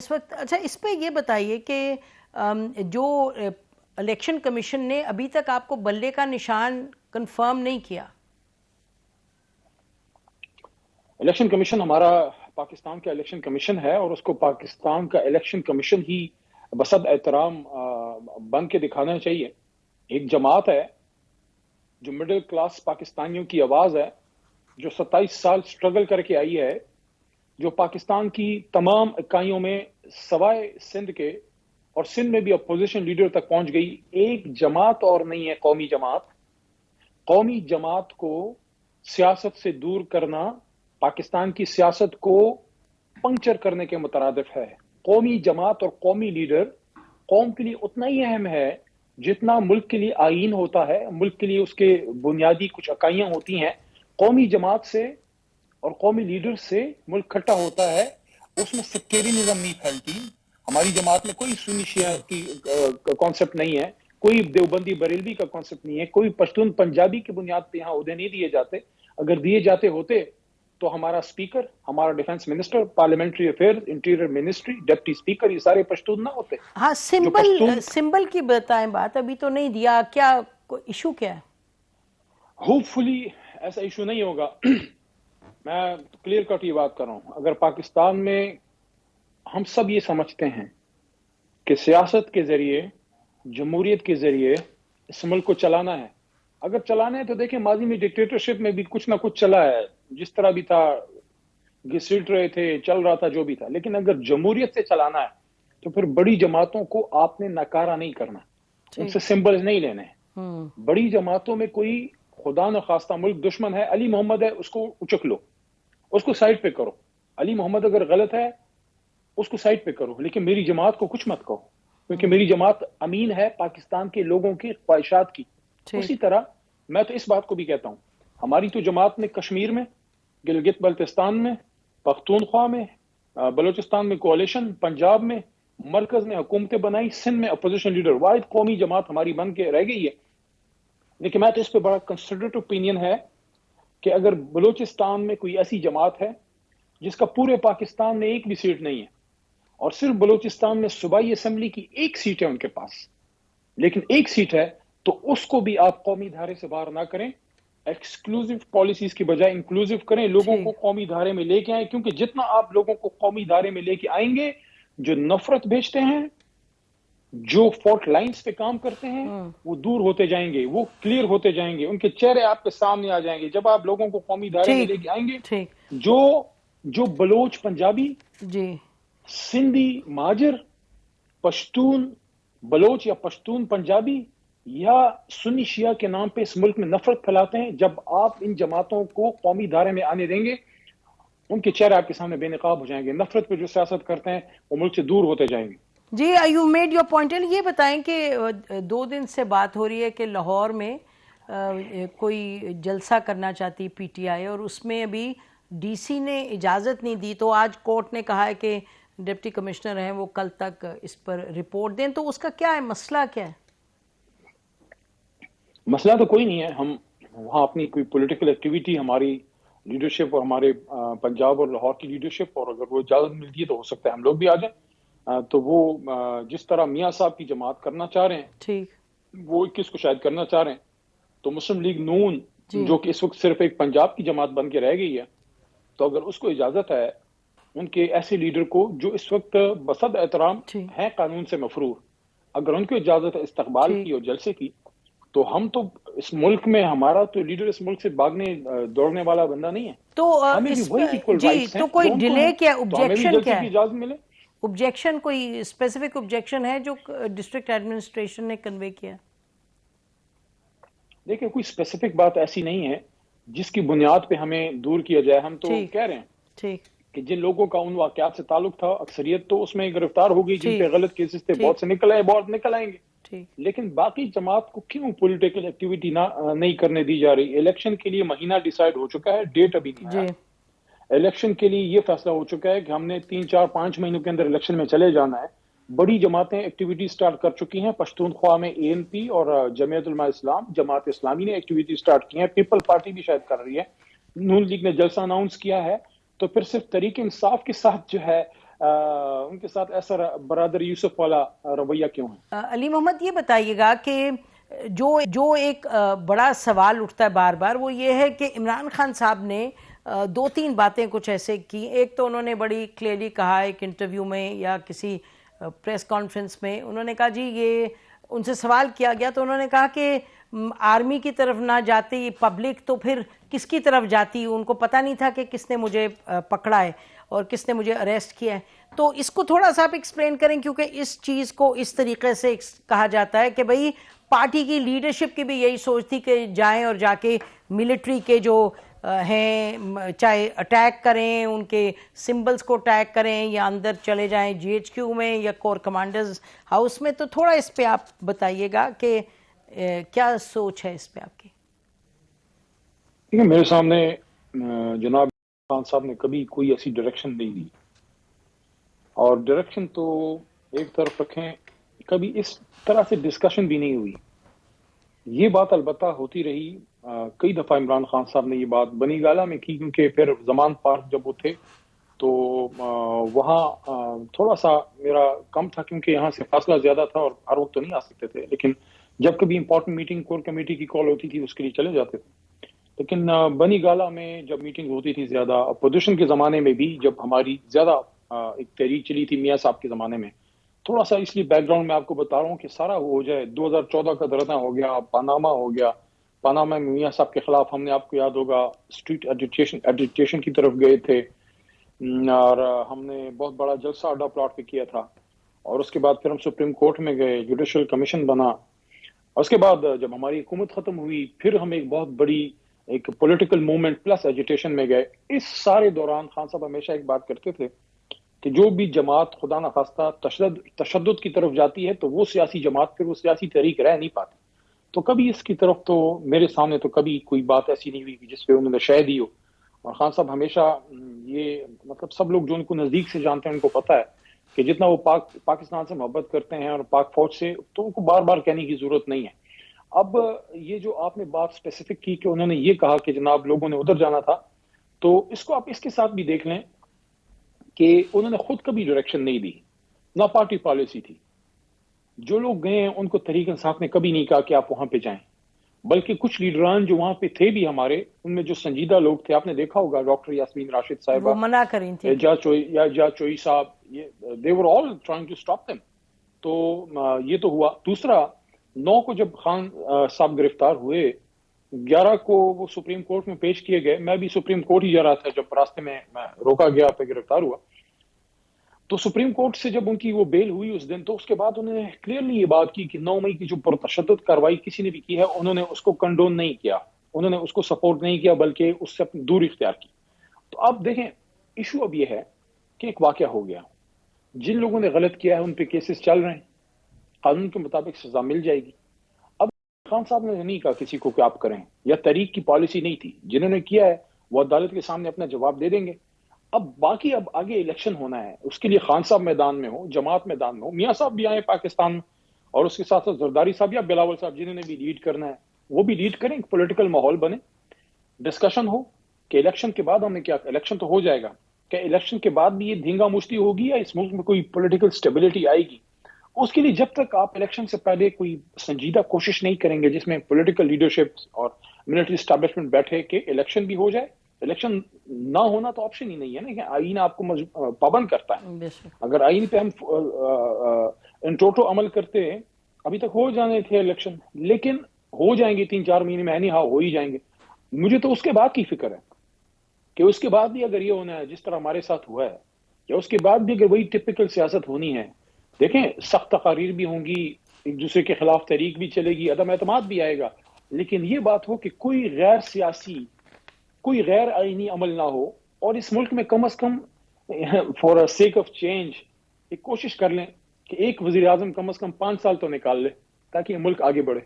اس وقت اچھا اس پہ یہ بتائیے کہ جو الیکشن کمیشن نے ابھی تک آپ کو بلے کا نشان کنفرم نہیں کیا. الیکشن کمیشن ہمارا پاکستان کا الیکشن کمیشن ہے اور اس کو پاکستان کا الیکشن کمیشن ہی بصد احترام بن کے دکھانا چاہیے. ایک جماعت ہے جو مڈل کلاس پاکستانیوں کی آواز ہے، جو 27 سال سٹرگل کر کے آئی ہے، جو پاکستان کی تمام اکائیوں میں سوائے سندھ کے اور سندھ میں بھی اپوزیشن لیڈر تک پہنچ گئی. ایک جماعت اور نہیں ہے قومی جماعت. قومی جماعت کو سیاست سے دور کرنا پاکستان کی سیاست کو پنکچر کرنے کے مترادف ہے. قومی جماعت اور قومی لیڈر قوم کے لیے اتنا ہی اہم ہے جتنا ملک کے لیے آئین ہوتا ہے، ملک کے لیے اس کے بنیادی کچھ اکائیاں ہوتی ہیں. قومی جماعت سے اور قومی لیڈر سے ملک کھٹا ہوتا ہے، اس میں سیکٹیرینزم نہیں پھیلتی. ہماری جماعت میں کوئی سنی شیعہ کی کانسیپٹ نہیں ہے، کوئی دیوبندی بریلوی کا کانسیپٹ نہیں ہے، کوئی پشتون پنجابی کی بنیاد پہ یہاں عہدے نہیں دیے جاتے. اگر دیے جاتے ہوتے تو ہمارا سپیکر، ہمارا defence minister, parliamentary affair, interior ministry, deputy speaker یہ سارے پشتون نہ ہوتے. ہاں سمبل کی بتائیں بات، ابھی تو نہیں دیا، کیا ایشو کیا ہے؟ ہوپ فلی ایسا ایشو نہیں ہوگا. میں کلیئر کٹ یہ بات کر رہا ہوں. اگر پاکستان میں ہم سب یہ سمجھتے ہیں کہ سیاست کے ذریعے، جمہوریت کے ذریعے اس ملک کو چلانا ہے، اگر چلانا ہے تو دیکھیں ماضی میں ڈکٹیٹرشپ میں بھی کچھ نہ کچھ چلا ہے، جس طرح بھی تھا، گھسیٹ رہے تھے، چل رہا تھا، جو بھی تھا. لیکن اگر جمہوریت سے چلانا ہے تو پھر بڑی جماعتوں کو آپ نے نکارا نہیں کرنا، ان سے سمبلز نہیں لینے. بڑی جماعتوں میں کوئی خدا نخواستہ ملک دشمن ہے، علی محمد ہے، اس کو اچک لو، اس کو سائڈ پہ کرو. علی محمد اگر غلط ہے اس کو سائڈ پہ کرو، لیکن میری جماعت کو کچھ مت کہو، کیونکہ میری جماعت امین ہے پاکستان کے لوگوں کی خواہشات کی. اسی طرح میں تو اس بات کو بھی کہتا ہوں، ہماری تو جماعت نے کشمیر میں، گلگت بلتستان میں، پختونخوا میں، بلوچستان میں کوalition، پنجاب میں، مرکز میں حکومتیں بنائی، سندھ میں اپوزیشن لیڈر. واحد قومی جماعت ہماری بن کے رہ گئی ہے. لیکن میں تو اس پہ بڑا کنسیڈریٹو اوپینین ہے کہ اگر بلوچستان میں کوئی ایسی جماعت ہے جس کا پورے پاکستان میں ایک بھی سیٹ نہیں ہے، اور صرف بلوچستان میں صوبائی اسمبلی کی ایک سیٹ ہے ان کے پاس، لیکن ایک سیٹ ہے، تو اس کو بھی آپ قومی دھارے سے باہر نہ کریں. ایکسکلوزیو پالیسیز کی بجائے انکلوزیو کریں، لوگوں کو قومی دھارے میں لے کے آئیں. کیونکہ جتنا آپ لوگوں کو قومی دھارے میں لے کے آئیں گے، جو نفرت بھیجتے ہیں، جو فالٹ لائنز پہ کام کرتے ہیں، وہ دور ہوتے جائیں گے، وہ کلیئر ہوتے جائیں گے، ان کے چہرے آپ کے سامنے آ جائیں گے جب آپ لوگوں کو قومی دھارے میں لے کے آئیں گے. جو بلوچ پنجابی، سندھی مہاجر، پشتون بلوچ یا پشتون پنجابی یا سنی شیعہ کے نام پہ اس ملک میں نفرت پھیلاتے ہیں، جب آپ ان جماعتوں کو قومی دھارے میں آنے دیں گے، ان کے چہرے آپ کے سامنے بے نقاب ہو جائیں گے. نفرت پہ جو سیاست کرتے ہیں وہ ملک سے دور ہوتے جائیں گے. جی یو میڈ یور پوائنٹ. یہ بتائیں کہ 2 دن سے بات ہو رہی ہے کہ لاہور میں کوئی جلسہ کرنا چاہتی پی ٹی آئی، اور اس میں ابھی ڈی سی نے اجازت نہیں دی. تو آج کورٹ نے کہا ہے کہ ڈپٹی کمشنر ہیں وہ کل تک اس پر رپورٹ دیں. تو اس کا کیا ہے مسئلہ؟ کیا ہے مسئلہ؟ تو کوئی نہیں ہے. ہم وہاں اپنی کوئی پولیٹیکل ایکٹیویٹی، ہماری لیڈرشپ اور ہمارے پنجاب اور لاہور کی لیڈرشپ، اور اگر وہ اجازت ملتی ہے تو ہو سکتا ہے ہم لوگ بھی آ جائیں. تو وہ جس طرح میاں صاحب کی جماعت کرنا چاہ رہے ہیں، وہ 21 کو شاید کرنا چاہ رہے ہیں، تو مسلم لیگ نون جو کہ اس وقت صرف ایک پنجاب کی جماعت بن کے رہ گئی ہے، تو اگر اس کو اجازت ہے ان کے ایسے لیڈر کو جو اس وقت بصد احترام ہیں قانون سے مفرور، اگر ان کو اجازت ہے استقبال کی اور جلسے کی، تو ہم تو اس ملک میں، ہمارا تو لیڈر اس ملک سے بھاگنے دوڑنے والا بندہ نہیں ہے. تو ہمیں بھی وہی ایکول رائٹس ہیں تو کوئی ڈیلے کیا، تو ہمیں بھی جلسے کی اجازت ملے. objection کوئی اسپیسیفک objection ہے جو ڈسٹرکٹ ایڈمنسٹریشن نے کنوے کیا؟ دیکھیں کوئی اسپیسیفک بات ایسی نہیں ہے جس کی بنیاد پہ ہمیں دور کیا جائے. ہم تو کہہ رہے ہیں کہ جن لوگوں کا ان واقعات سے تعلق تھا، اکثریت تو اس میں گرفتار ہو گئی، جن پہ غلط کیسز تھے بہت سے نکل آئے، بہت نکل آئیں گے. لیکن باقی جماعت کو کیوں پولیٹیکل ایکٹیویٹی نہیں کرنے دی جا رہی؟ الیکشن کے لیے مہینہ ڈیسائیڈ ہو چکا ہے، ڈیٹ ابھی نہیں آیا. الیکشن کے لیے یہ فیصلہ ہو چکا ہے کہ ہم نے 3 4 5 مہینوں کے اندر الیکشن میں چلے جانا ہے. بڑی جماعتیں ایکٹیویٹی سٹارٹ کر چکی ہیں. پشتونخوا میں اے این پی اور جمعیت علماء اسلام، جماعت اسلامی نے ایکٹیویٹی سٹارٹ کی ہیں. پیپل پارٹی بھی شاید کر رہی ہے. نون لیگ نے جلسہ اناؤنس کیا ہے. تو پھر صرف تحریک انصاف کے ساتھ جو ہے ان کے ساتھ ایسا برادر یوسف والا رویہ کیوں ہے؟ علی محمد یہ بتائیے گا کہ جو ایک بڑا سوال اٹھتا ہے بار بار وہ یہ ہے کہ عمران خان صاحب نے دو تین باتیں کچھ ایسے کی. ایک تو انہوں نے بڑی کلیئرلی کہا ایک انٹرویو میں یا کسی پریس کانفرنس میں, انہوں نے کہا جی یہ ان سے سوال کیا گیا تو انہوں نے کہا کہ آرمی کی طرف نہ جاتی پبلک تو پھر کس کی طرف جاتی, ان کو پتہ نہیں تھا کہ کس نے مجھے پکڑا ہے اور کس نے مجھے اریسٹ کیا ہے. تو اس کو تھوڑا سا آپ ایکسپلین کریں, کیونکہ اس چیز کو اس طریقے سے کہا جاتا ہے کہ بھئی پارٹی کی لیڈرشپ کی بھی یہی سوچ تھی کہ جائیں اور جا کے ملٹری کے جو ہیں چاہے اٹیک کریں, ان کے سمبلز کو اٹیک کریں یا اندر چلے جائیں جی ایچ کیو میں یا کور کمانڈرز ہاؤس میں. تو تھوڑا اس پہ آپ بتائیے گا کہ کیا سوچ ہے اس پہ آپ کی. میرے سامنے جناب خان صاحب نے کبھی کوئی ایسی ڈائریکشن نہیں دی, اور ڈائریکشن تو ایک طرف رکھیں, کبھی اس طرح سے ڈسکشن بھی نہیں ہوئی. یہ بات البتہ ہوتی رہی, کئی دفعہ عمران خان صاحب نے یہ بات بنی گالہ میں کی, کیونکہ پھر زمان پارک جب وہ تھے تو وہاں تھوڑا سا میرا کم تھا, کیونکہ یہاں سے فاصلہ زیادہ تھا اور ہر وقت تو نہیں آ سکتے تھے, لیکن جب کبھی امپورٹنٹ میٹنگ کور کمیٹی کی کال ہوتی تھی اس کے لیے چلے جاتے تھے. لیکن بنی گالہ میں جب میٹنگ ہوتی تھی زیادہ, اپوزیشن کے زمانے میں بھی جب ہماری زیادہ ایک تحریک چلی تھی میاں صاحب کے زمانے میں, تھوڑا سا اس لیے بیک گراؤنڈ میں آپ کو بتا رہا ہوں کہ سارا ہو جائے. 2014 کا دھرنا ہو گیا, پاناما ہو گیا, پاناما میں میاں صاحب کے خلاف ہم نے, آپ کو یاد ہوگا, اسٹریٹ ایجیٹیشن کی طرف گئے تھے, اور ہم نے بہت بڑا جلسہ اڈا پلاٹ پہ کیا تھا. اور اس کے بعد پھر ہم سپریم کورٹ میں گئے, جوڈیشل کمیشن بنا. اور اس کے بعد جب ہماری حکومت ختم ہوئی پھر ہم ایک بہت بڑی ایک پولیٹیکل موومنٹ پلس ایجیٹیشن میں گئے. اس سارے دوران خان صاحب ہمیشہ ایک بات کرتے تھے کہ جو بھی جماعت خدا نخواستہ تشدد کی طرف جاتی ہے تو وہ سیاسی جماعت پھر وہ سیاسی تحریک رہ نہیں پاتی. تو کبھی اس کی طرف تو میرے سامنے تو کبھی کوئی بات ایسی نہیں ہوئی جس پہ انہوں نے شہ دی ہو. اور خان صاحب ہمیشہ یہ مطلب سب لوگ جو ان کو نزدیک سے جانتے ہیں ان کو پتہ ہے کہ جتنا وہ پاکستان سے محبت کرتے ہیں اور پاک فوج سے, تو ان کو بار بار کہنے کی ضرورت نہیں ہے. اب یہ جو آپ نے بات اسپیسیفک کی کہ انہوں نے یہ کہا کہ جناب لوگوں نے ادھر جانا تھا, تو اس کو آپ اس کے ساتھ بھی دیکھ لیں کہ انہوں نے خود کبھی ڈائریکشن نہیں دی, نہ پارٹی پالیسی تھی. جو لوگ گئے ہیں ان کو تحریک انصاف نے کبھی نہیں کہا کہ آپ وہاں پہ جائیں, بلکہ کچھ لیڈران جو وہاں پہ تھے بھی ہمارے, ان میں جو سنجیدہ لوگ تھے, آپ نے دیکھا ہوگا ڈاکٹر یاسمین راشد صاحبہ, وہ منع کریں تھے, اعجاز چوئی صاحب, they were all trying to stop them. تو یہ تو ہوا. دوسرا 9 کو جب خان صاحب گرفتار ہوئے, 11 کو وہ سپریم کورٹ میں پیش کیے گئے. میں بھی سپریم کورٹ ہی جا رہا تھا جب راستے میں روکا گیا پہ گرفتار ہوا. تو سپریم کورٹ سے جب ان کی وہ بیل ہوئی اس دن, تو اس کے بعد انہوں نے کلیئرلی یہ بات کی کہ 9 مئی کی جو پرتشدد کاروائی کسی نے بھی کی ہے, انہوں نے اس کو کنڈون نہیں کیا, انہوں نے اس کو سپورٹ نہیں کیا, بلکہ اس سے اپنی دوری اختیار کی. تو اب دیکھیں ایشو اب یہ ہے کہ ایک واقعہ ہو گیا, جن لوگوں نے غلط کیا ہے ان پہ کیسز چل رہے ہیں, قانون کے مطابق سزا مل جائے گی. اب خان صاحب نے نہیں کہا کسی کو کہ آپ کریں, یا تحریک کی پالیسی نہیں تھی, جنہوں نے کیا ہے وہ عدالت کے سامنے اپنا جواب دے دیں گے. اب باقی اب آگے الیکشن ہونا ہے, اس کے لیے خان صاحب میدان میں ہو, جماعت میدان میں ہو, میاں صاحب بھی آئے پاکستان میں, اور اس کے ساتھ ساتھ زرداری صاحب یا بلاول صاحب جنہوں نے بھی لیڈ کرنا ہے وہ بھی لیڈ کریں, پولیٹیکل ماحول بنے, ڈسکشن ہو کہ الیکشن کے بعد ہمیں کیا, الیکشن تو ہو جائے گا, کہ الیکشن کے بعد بھی یہ دھینگا مشتی ہوگی یا اس ملک میں کوئی پولیٹیکل سٹیبلٹی آئے گی. اس کے لیے جب تک آپ الیکشن سے پہلے کوئی سنجیدہ کوشش نہیں کریں گے جس میں پولیٹیکل لیڈرشپ اور ملٹری اسٹیبلشمنٹ بیٹھے کہ الیکشن بھی ہو جائے, الیکشن نہ ہونا تو آپشن ہی نہیں ہے نا, کہ آئین آپ کو پابند کرتا ہے. اگر آئین پہ ہم ان ٹوٹو عمل کرتے, ابھی تک ہو جانے تھے الیکشن, لیکن ہو جائیں گے 3-4 مہینے میں, اینی ہاؤ ہو ہی جائیں گے. مجھے تو اس کے بعد کی فکر ہے کہ اس کے بعد بھی اگر یہ ہونا ہے جس طرح ہمارے ساتھ ہوا ہے, یا اس کے بعد بھی اگر وہی ٹپیکل سیاست ہونی ہے, دیکھیں سخت تقاریر بھی ہوں گی, ایک دوسرے کے خلاف تحریک بھی چلے گی, عدم اعتماد بھی آئے گا, لیکن یہ بات ہو کہ کوئی غیر سیاسی, کوئی غیر آئینی عمل نہ ہو, اور اس ملک میں کم از کم فار سیک آف چینج ایک کوشش کر لیں کہ ایک وزیر اعظم کم از کم 5 سال تو نکال لے تاکہ یہ ملک آگے بڑھے.